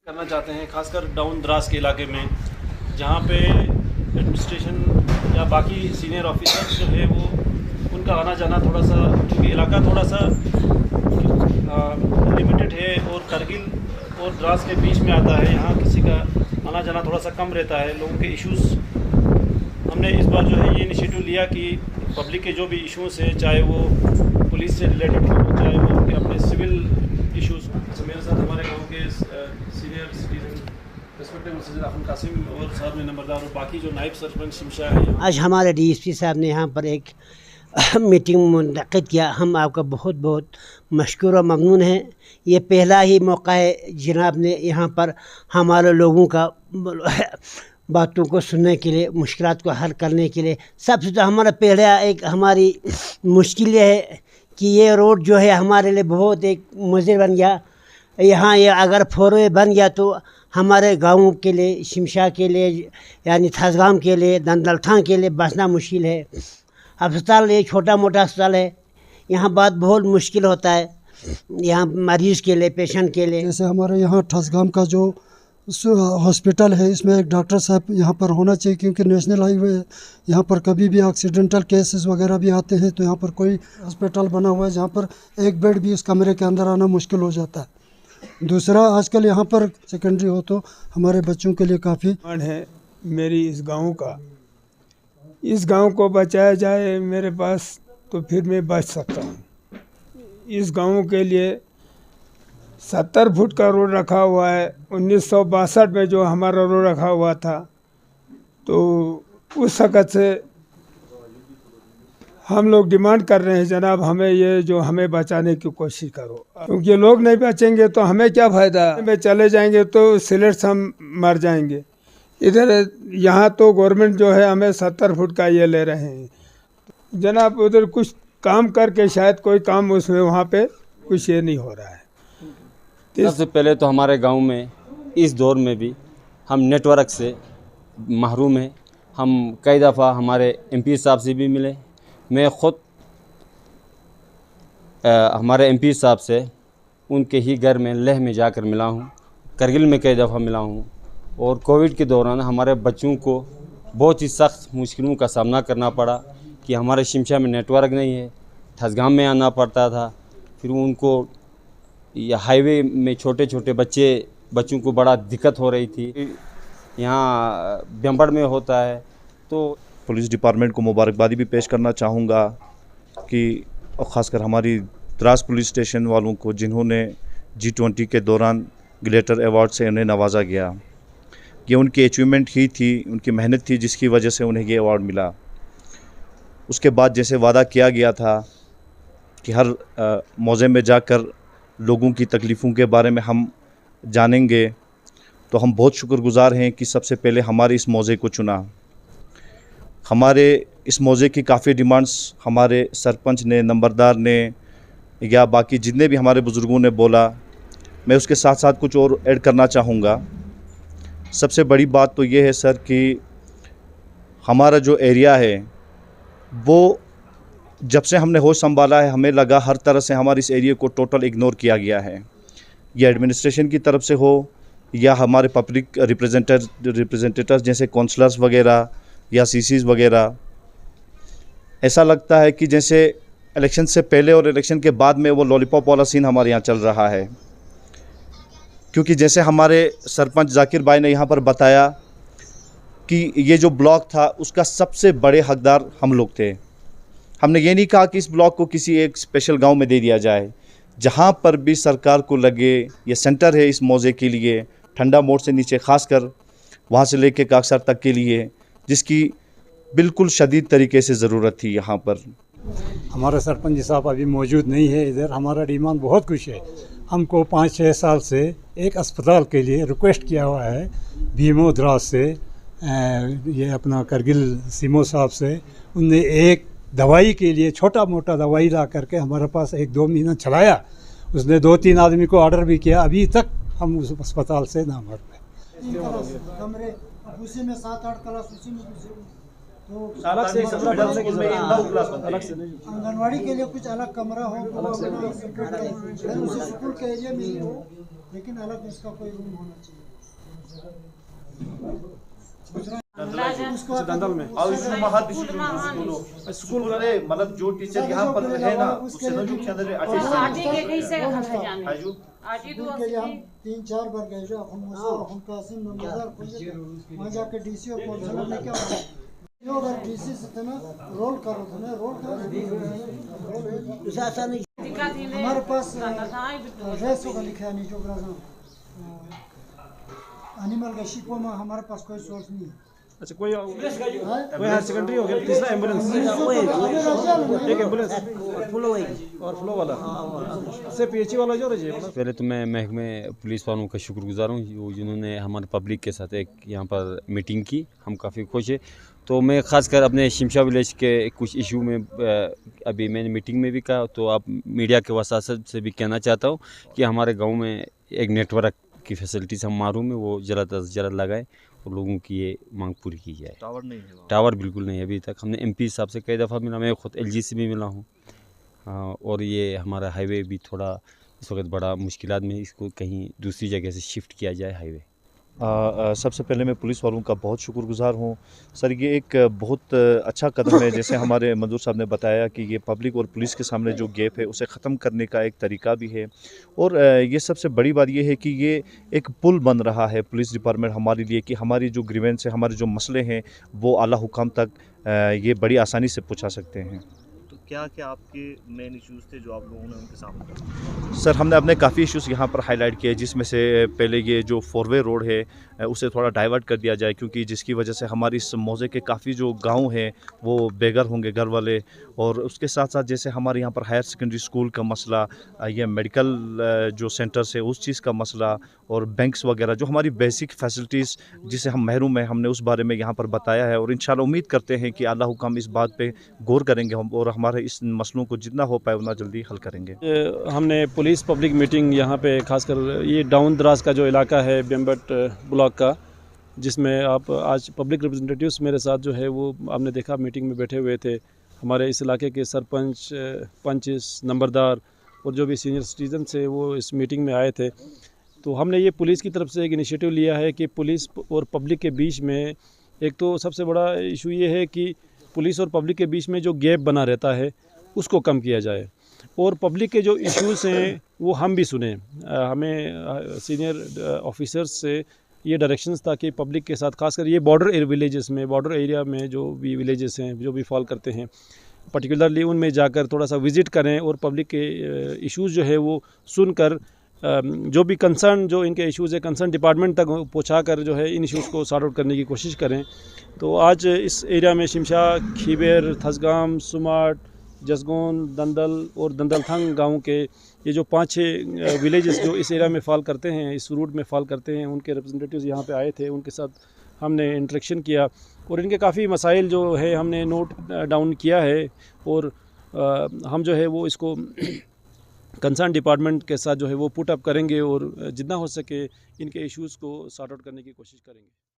करना चाहते हैं, खासकर डाउन द्रास के इलाके में, जहाँ पे एडमिनिस्ट्रेशन या बाकी सीनियर ऑफिसर जो है वो उनका आना जाना थोड़ा सा, क्योंकि इलाका थोड़ा सा लिमिटेड है और करगिल और द्रास के बीच में आता है, यहाँ किसी का आना जाना थोड़ा सा कम रहता है। लोगों के इश्यूज़, हमने इस बार जो है ये इनिशिएटिव लिया कि पब्लिक के जो भी इश्यूज़ हैं, चाहे वो पुलिस से रिलेटेड हो, चाहे वो उनके अपने सिविल इश्यूज़। मेरे साथ हमारे गांव के सीनियर सिटीजन रेस्पेक्टेबल सज्जद आखन कासिम और साथ में नंबरदार और बाकी जो नायब सरपंच शिमशा है। आज हमारे डीएसपी साहब ने यहाँ पर एक मीटिंग मुनक़िद किया। हम आपका बहुत बहुत मशकूर और ममनून हैं। ये पहला ही मौका है जनाब ने यहाँ पर हमारे लोगों का बातों को सुनने के लिए, मुश्किलात को हल करने के लिए। सबसे तो हमारा पहला एक हमारी मुश्किल ये है कि ये रोड जो है हमारे लिए बहुत एक मुज़र बन गया। यहाँ ये अगर फोरवे बन गया तो हमारे गाँव के लिए, शिमशा के लिए, यानी थसगाम के लिए, दंदलथान के लिए बसना मुश्किल है। अस्पताल ये छोटा मोटा अस्पताल है, यहाँ बात बहुत मुश्किल होता है यहाँ मरीज़ के लिए, पेशेंट के लिए। जैसे हमारे यहाँ ठसगाम का जो हॉस्पिटल है, इसमें एक डॉक्टर साहब यहाँ पर होना चाहिए, क्योंकि नेशनल हाईवे है। यहाँ पर कभी भी एक्सीडेंटल केसेस वगैरह भी आते हैं तो यहाँ पर कोई हॉस्पिटल बना हुआ है जहाँ पर एक बेड भी उस कमरे के अंदर आना मुश्किल हो जाता है। दूसरा, आजकल यहाँ पर सेकेंडरी हो तो हमारे बच्चों के लिए काफ़ी है मेरी इस गांव का। इस गांव को बचाया जाए मेरे पास तो फिर मैं बच सकता हूँ। इस गांव के लिए 70 फुट का रोड रखा हुआ है। 1962 में जो हमारा रोड रखा हुआ था, तो उस वक़्त से हम लोग डिमांड कर रहे हैं, जनाब हमें ये जो हमें बचाने की कोशिश करो, क्योंकि लोग नहीं बचेंगे तो हमें क्या फ़ायदा। में चले जाएंगे तो सिलेट हम मर जाएंगे। इधर यहाँ तो गवर्नमेंट जो है हमें 70 फुट का ये ले रहे हैं। जनाब उधर कुछ काम करके शायद कोई काम उसमें वहाँ पे कुछ ये नहीं हो रहा है। सबसे पहले तो हमारे गांव में इस दौर में भी हम नेटवर्क से महरूम हैं। हम कई दफ़ा हमारे एमपी साहब से भी मिले। मैं ख़ुद हमारे एमपी साहब से उनके ही घर में लेह में जाकर मिला हूँ, करगिल में कई दफ़ा मिला हूँ। और कोविड के दौरान हमारे बच्चों को बहुत ही सख्त मुश्किलों का सामना करना पड़ा कि हमारे शिमशा में नेटवर्क नहीं है, ठसगाम में आना पड़ता था। फिर उनको या हाईवे में छोटे छोटे बच्चों को बड़ा दिक्कत हो रही थी। यहाँ बेंबड़ में होता है। तो पुलिस डिपार्टमेंट को मुबारकबादी भी पेश करना चाहूँगा कि ख़ासकर हमारी द्रास पुलिस स्टेशन वालों को, जिन्होंने G20 के दौरान ग्लेटर अवार्ड से उन्हें नवाजा गया। ये उनकी अचीवमेंट ही थी, उनकी मेहनत थी, जिसकी वजह से उन्हें ये अवार्ड मिला। उसके बाद जैसे वादा किया गया था कि हर मौज़े में जाकर लोगों की तकलीफ़ों के बारे में हम जानेंगे, तो हम बहुत शुक्रगुज़ार हैं कि सबसे पहले हमारे इस मौज़े को चुना। हमारे इस मौज़े की काफ़ी डिमांड्स हमारे सरपंच ने, नंबरदार ने या बाकी जितने भी हमारे बुज़ुर्गों ने बोला। मैं उसके साथ साथ कुछ और ऐड करना चाहूँगा। सबसे बड़ी बात तो ये है सर कि हमारा जो एरिया है वो जब से हमने होश संभाला है, हमें लगा हर तरह से हमारे इस एरिया को टोटल इग्नोर किया गया है। ये एडमिनिस्ट्रेशन की तरफ से हो या हमारे पब्लिक रिप्रेजेंटेटिव्स जैसे काउंसलर्स वगैरह या सीसीज वगैरह। ऐसा लगता है कि जैसे इलेक्शन से पहले और इलेक्शन के बाद में वो लॉलीपॉप वाला सीन हमारे यहाँ चल रहा है। क्योंकि जैसे हमारे सरपंच जाकिर भाई ने यहाँ पर बताया कि ये जो ब्लॉक था उसका सबसे बड़े हकदार हम लोग थे। हमने ये नहीं कहा कि इस ब्लॉक को किसी एक स्पेशल गांव में दे दिया जाए। जहाँ पर भी सरकार को लगे ये सेंटर है इस मौज़े के लिए, ठंडा मोड़ से नीचे खासकर वहाँ से लेके काकसर तक के लिए, जिसकी बिल्कुल शदीद तरीके से ज़रूरत थी यहाँ पर। हमारा सरपंच साहब अभी मौजूद नहीं है इधर। हमारा डिमांड बहुत कुछ है। हमको 5-6 साल से एक अस्पताल के लिए रिक्वेस्ट किया हुआ है भीमो द्रास से, ये अपना करगिल सीमो साहब से। उनने एक दवाई के लिए छोटा मोटा दवाई ला करके हमारे पास 1-2 महीना चलाया। उसने 2-3 आदमी को ऑर्डर भी किया। अभी तक हम उस अस्पताल से ना मर पाए। कमरे उसी में 7-8 क्लास उसी में तो अलग से आंगनवाड़ी के लिए कुछ अलग कमरा हो, उसी स्कूल के एरिया में ही हो। लेकिन अलग उसका कोई रूम होना चाहिए। दंदल में और स्कूल वाले मतलब जो टीचर यहाँ पर है ना उससे जो के अंदर स्कूल के लिए हम 3-4 बार गए जो हम कासिम नंबर वहाँ जाके डीसी और काउंसलर ने क्या बोला जो अगर डीसी से थे ना रोल करो हमारे पास रेस होगा लिखा है नहीं जो एनिमल का शिपो में हमारे पास कोई सोर्स नहीं है। अच्छा कोई हायर सेकेंडरी हो गया, तीसरा एम्बुलेंस, एक एम्बुलेंस और फ्लो वाला से पीएचई वाला जो रही है। पहले तो मैं महकमे पुलिस वालों का शुक्रगुजार हूँ जिन्होंने हमारे पब्लिक के साथ एक यहाँ पर मीटिंग की, हम काफ़ी खुश हैं। तो मैं ख़ासकर अपने शिमशा विलेज के कुछ इशू में अभी मैंने मीटिंग में भी कहा, तो आप मीडिया के वसासत से भी कहना चाहता हूँ कि हमारे गाँव में एक नेटवर्क की फैसिलिटीज़ हम मारूम में वो जल्द से जल्द लगाएं और लोगों की ये मांग पूरी की जाए। टावर नहीं है, टावर बिल्कुल नहीं है अभी तक। हमने एमपी साहब से कई दफ़ा मिला, मैं खुद एलजी से भी मिला हूँ। और ये हमारा हाईवे भी थोड़ा इस वक्त बड़ा मुश्किलात में, इसको कहीं दूसरी जगह से शिफ्ट किया जाए हाईवे। सबसे पहले मैं पुलिस वालों का बहुत शुक्रगुजार हूँ सर। ये एक बहुत अच्छा कदम है, जैसे हमारे मंजूर साहब ने बताया कि ये पब्लिक और पुलिस के सामने जो गैप है उसे ख़त्म करने का एक तरीका भी है। और ये सबसे बड़ी बात ये है कि ये एक पुल बन रहा है पुलिस डिपार्टमेंट हमारे लिए कि हमारी जो ग्रीवेंस है, हमारे जो मसले हैं वो आला हुकाम तक ये बड़ी आसानी से पहुँचा सकते हैं। क्या क्या आपके मेन इश्यूज़ थे जो आप लोगों ने उनके सामने? सर हमने अपने काफ़ी इश्यूज़ यहाँ पर हाईलाइट किए, जिसमें से पहले ये जो 4-वे रोड है उसे थोड़ा डाइवर्ट कर दिया जाए, क्योंकि जिसकी वजह से हमारी इस मौजे के काफ़ी जो गांव हैं वो बेघर होंगे घर वाले। और उसके साथ साथ जैसे हमारे यहाँ पर हायर सेकेंडरी स्कूल का मसला, ये मेडिकल जो सेंटर्स है उस चीज़ का मसला, और बैंक्स वगैरह जो हमारी बेसिक फैसिलिटीज़ जिसे हम महरूम हैं, हमने उस बारे में यहाँ पर बताया है। और इंशाल्लाह उम्मीद करते हैं कि अल्लाह हुकाम इस बात पे गौर करेंगे हम और हमारे इस मसलों को जितना हो पाए उतना जल्दी हल करेंगे। हमने पुलिस पब्लिक मीटिंग यहाँ पे खासकर ये डाउन दराज का जो इलाका है बेम्बट ब्लॉक का, जिसमें आप आज पब्लिक रिप्रेजेंटेटिव्स मेरे साथ जो है वो आपने देखा मीटिंग में बैठे हुए थे। हमारे इस इलाके के सरपंच, पंच, नंबरदार और जो भी सीनियर सिटीजन थे वो इस मीटिंग में आए थे। तो हमने ये पुलिस की तरफ से एक इनिशिएटिव लिया है कि पुलिस और पब्लिक के बीच में एक तो सबसे बड़ा इशू ये है कि पुलिस और पब्लिक के बीच में जो गैप बना रहता है उसको कम किया जाए, और पब्लिक के जो इश्यूज़ हैं वो हम भी सुने। हमें सीनियर ऑफिसर्स से ये डायरेक्शंस था कि पब्लिक के साथ खासकर ये बॉर्डर विलेजेस में, बॉर्डर एरिया में जो भी विलेजेस हैं जो भी फॉल करते हैं, पर्टिकुलरली उनमें जाकर थोड़ा सा विज़िट करें और पब्लिक के इश्यूज़ जो है वो सुनकर जो भी कंसर्न जो इनके इश्यूज़ है कंसर्न डिपार्टमेंट तक पहुँचा कर जो है इन इश्यूज़ को सॉर्ट आउट करने की कोशिश करें। तो आज इस एरिया में शिमशा, खीबेर, थसगाम, सुमाट, जसगोन, दंदल और दंदलथंग गाँव के ये जो 5-6 विलेजेस जो इस एरिया में फॉल करते हैं, इस रूट में फॉल करते हैं, उनके रिप्रेजेंटेटिव्स यहाँ पे आए थे। उनके साथ हमने इंटरेक्शन किया और इनके काफ़ी मसाइल जो है हमने नोट डाउन किया है, और हम जो है वो इसको कंसर्न डिपार्टमेंट के साथ जो है वो पुट अप करेंगे और जितना हो सके इनके इश्यूज़ को सॉर्ट आउट करने की कोशिश करेंगे।